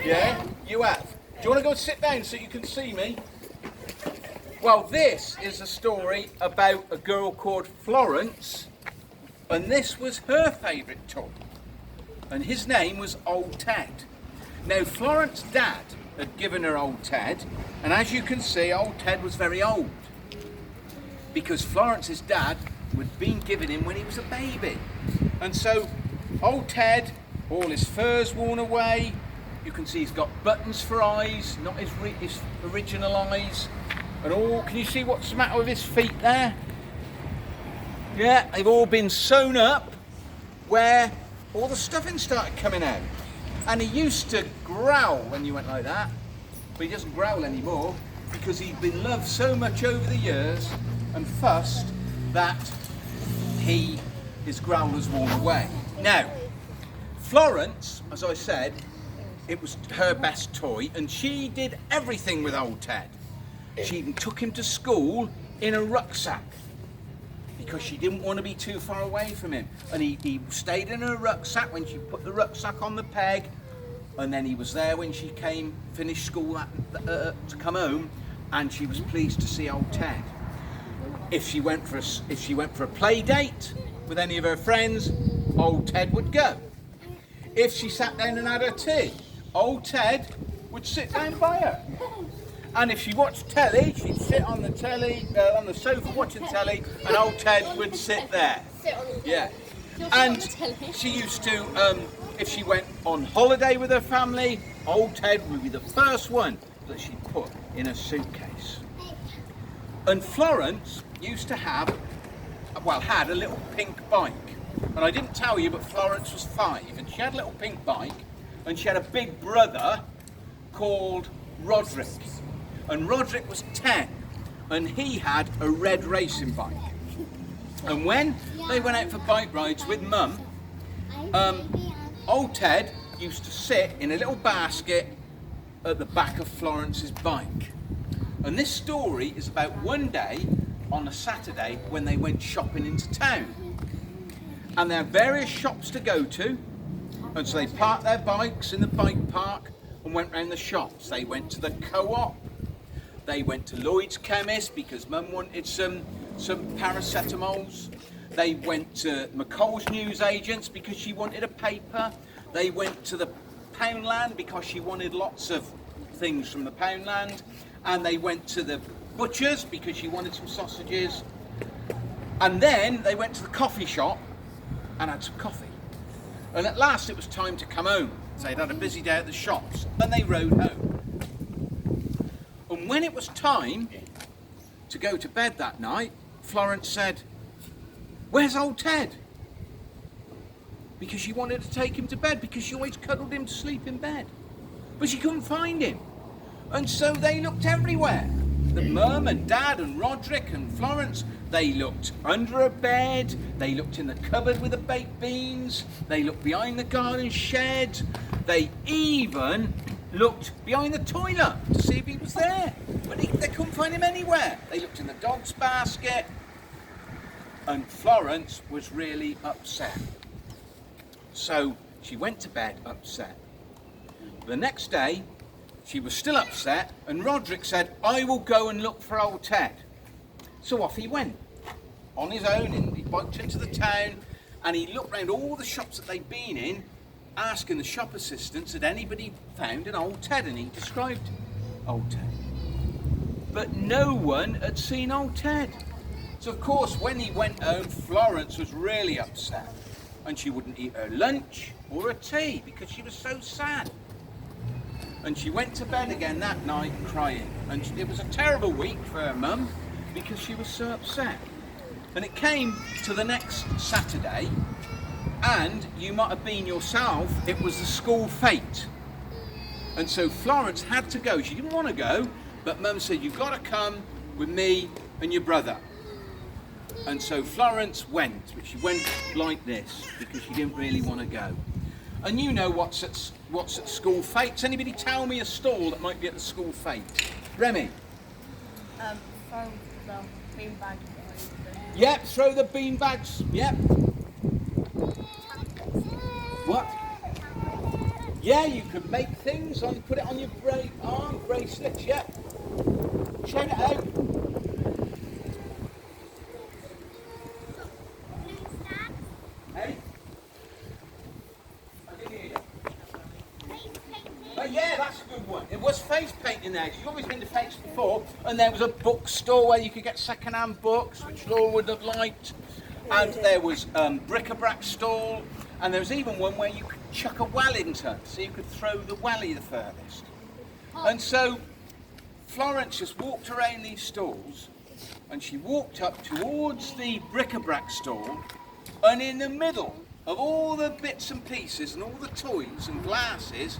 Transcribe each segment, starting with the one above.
Yeah, you have. Do you want to go and sit down so you can see me? Well, this is a story about a girl called Florence, and this was her favourite toy. And his name was Old Ted. Now, Florence's dad had given her Old Ted, and as you can see, Old Ted was very old. Because Florence's dad had been given him when he was a baby. And so, Old Ted, all his fur's worn away. You can see he's got buttons for eyes, not his original eyes. And all, can you see what's the matter with his feet there? Yeah, they've all been sewn up where all the stuffing started coming out. And he used to growl when you went like that, but he doesn't growl anymore because he'd been loved so much over the years and fussed that his growl was worn away. Now, Florence, as I said, it was her best toy, and she did everything with Old Ted. She even took him to school in a rucksack because she didn't want to be too far away from him. And he stayed in her rucksack when she put the rucksack on the peg, and then he was there when she finished school to come home, and she was pleased to see Old Ted. If she went for a play date with any of her friends, Old Ted would go. If she sat down and had her tea, Old Ted would sit down by her. And if she watched telly, she'd sit on the telly, on the sofa watching telly, and Old Ted would sit there. Yeah. And she used to, if she went on holiday with her family, Old Ted would be the first one that she'd put in a suitcase. And Florence used to had a little pink bike. And I didn't tell you, but Florence was 5, and she had a little pink bike, and she had a big brother called Roderick. And Roderick was 10, and he had a red racing bike. And when they went out for bike rides with Mum, Old Ted used to sit in a little basket at the back of Florence's bike. And this story is about one day on a Saturday when they went shopping into town. And there are various shops to go to, and so they parked their bikes in the bike park and went round the shops. They went to the Co-op, they went to Lloyd's Chemist because Mum wanted some paracetamols. They went to McColl's Newsagents because she wanted a paper. They went to the Poundland because she wanted lots of things from the Poundland. And they went to the butcher's because she wanted some sausages. And then they went to the coffee shop and had some coffee. And at last it was time to come home. So they'd had a busy day at the shops. Then they rode home. And when it was time to go to bed that night, Florence said, "Where's Old Ted?" Because she wanted to take him to bed, because she always cuddled him to sleep in bed. But she couldn't find him. And so they looked everywhere. The Mum and Dad and Roderick and Florence, they looked under a bed, they looked in the cupboard with the baked beans, they looked behind the garden shed, they even looked behind the toilet to see if he was there. But they couldn't find him anywhere. They looked in the dog's basket, and Florence was really upset. So she went to bed upset. The next day, she was still upset, and Roderick said, "I will go and look for Old Ted." So off he went, on his own, and he biked into the town, and he looked round all the shops that they'd been in, asking the shop assistants had anybody found an Old Ted, and he described Old Ted. But no one had seen Old Ted. So of course, when he went home, Florence was really upset, and she wouldn't eat her lunch or her tea because she was so sad. And she went to bed again that night crying. And it was a terrible week for her Mum because she was so upset. And it came to the next Saturday, and you might have been yourself, it was the school fete. And so Florence had to go. She didn't want to go, but Mum said, "You've got to come with me and your brother." And so Florence went, but she went like this because she didn't really want to go. And you know what's at school fetes. Anybody tell me a stall that might be at the school fete? Remy? Throw the beanbag. Yep, throw the beanbags. Yep. What? Yeah, you could make things on, put it on your arm bracelets, yeah. Check it out. Hey? I didn't hear you. Yeah, that's a good one. It was face painting there. You've always been to face before, and there was a bookstore where you could get second-hand books, which Laura would have liked. And there was bric-a-brac stall, and there was even one where you could chuck a Wellington, so you could throw the welly the furthest. And so Florence just walked around these stalls, and she walked up towards the bric-a-brac stall, and in the middle of all the bits and pieces and all the toys and glasses,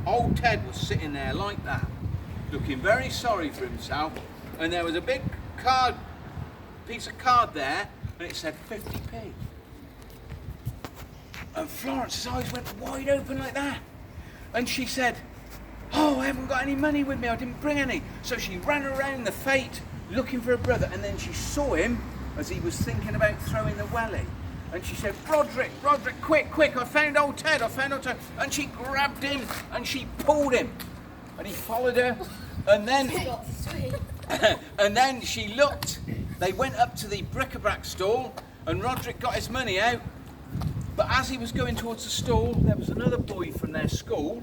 old Ted was sitting there like that, looking very sorry for himself, and there was a big piece of card there, and it said 50p. And Florence's eyes went wide open like that, and she said, "Oh, I haven't got any money with me, I didn't bring any." So she ran around the fete looking for her brother, and then she saw him as he was thinking about throwing the welly. And she said, Roderick, quick, I found old Ted. And she grabbed him and she pulled him. And he followed her. And then, and then she looked. They went up to the bric-a-brac stall and Roderick got his money out. But as he was going towards the stall, there was another boy from their school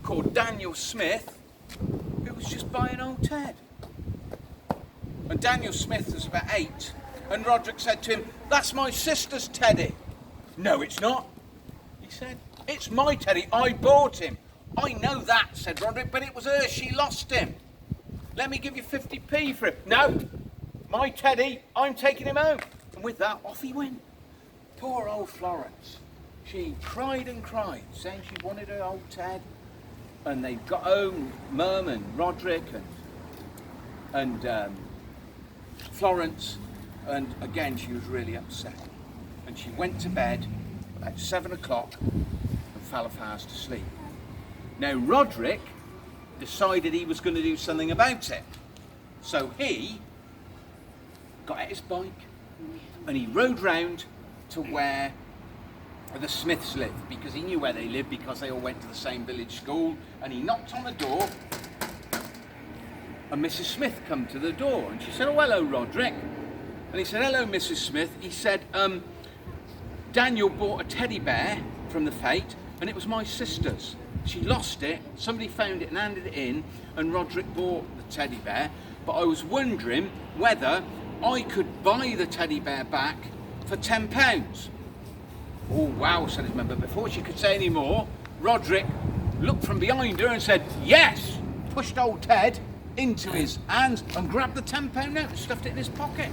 called Daniel Smith, who was just buying old Ted. And Daniel Smith was about 8. And Roderick said to him, "That's my sister's teddy." "No, it's not," he said. "It's my teddy. I bought him." "I know that," said Roderick, "but it was her. She lost him. Let me give you 50p for him." "No, my teddy. I'm taking him home." And with that, off he went. Poor old Florence. She cried and cried, saying she wanted her old Ted. And they got home, Mum and Roderick and Florence. And again, she was really upset. And she went to bed about 7 o'clock and fell fast asleep. Now, Roderick decided he was going to do something about it. So he got out his bike and he rode round to where the Smiths lived, because he knew where they lived because they all went to the same village school. And he knocked on the door, and Mrs. Smith come to the door, and she said, "Oh, hello, Roderick." And he said, "Hello, Mrs. Smith." He said, "Daniel bought a teddy bear from the fete, and it was my sister's. She lost it, somebody found it and handed it in, and Roderick bought the teddy bear. But I was wondering whether I could buy the teddy bear back for £10. "Oh, wow," said his mum. But before she could say any more, Roderick looked from behind her and said, "Yes!" Pushed old Ted into his hands and grabbed the £10 note and stuffed it in his pocket.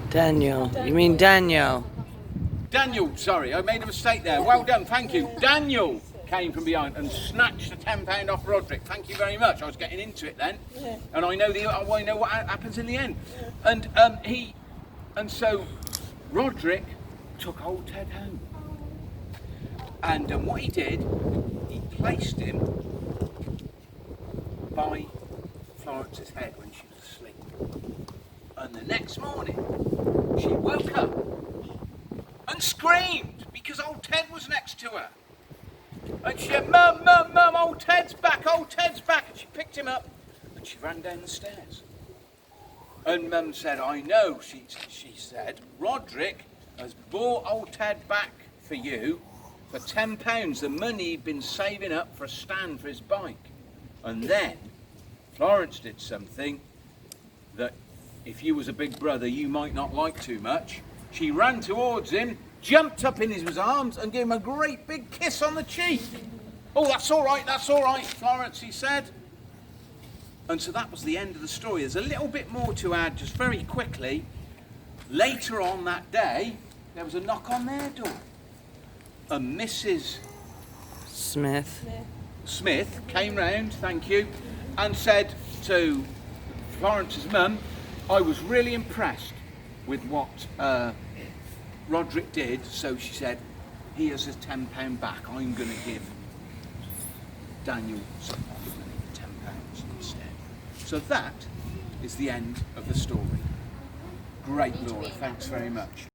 Daniel. You mean Daniel? Daniel, sorry, I made a mistake there. Well done, thank you. Daniel came from behind and snatched the £10 off Roderick. Thank you very much. I was getting into it then, and I know what happens in the end. And so Roderick took old Ted home, and what he did, he placed him by Florence's head when she was asleep. And the next morning, she woke up and screamed because old Ted was next to her. And she said, "Mum, old Ted's back, old Ted's back." And she picked him up and she ran down the stairs. And Mum said, "I know," she said, "Roderick has bought old Ted back for you for £10, the money he'd been saving up for a stand for his bike." And then Florence did something that if you was a big brother you might not like too much. She ran towards him, jumped up in his arms and gave him a great big kiss on the cheek. "Oh, that's all right, Florence," he said. And so that was the end of the story. There's a little bit more to add, just very quickly. Later on that day, there was a knock on their door. And Mrs. Smith came round, thank you, and said to Florence's mum, "I was really impressed with what Roderick did." So she said, "Here's his £10 back. I'm going to give Daniel some pocket money, £10 instead." So that is the end of the story. Great, Laura. Thanks very much.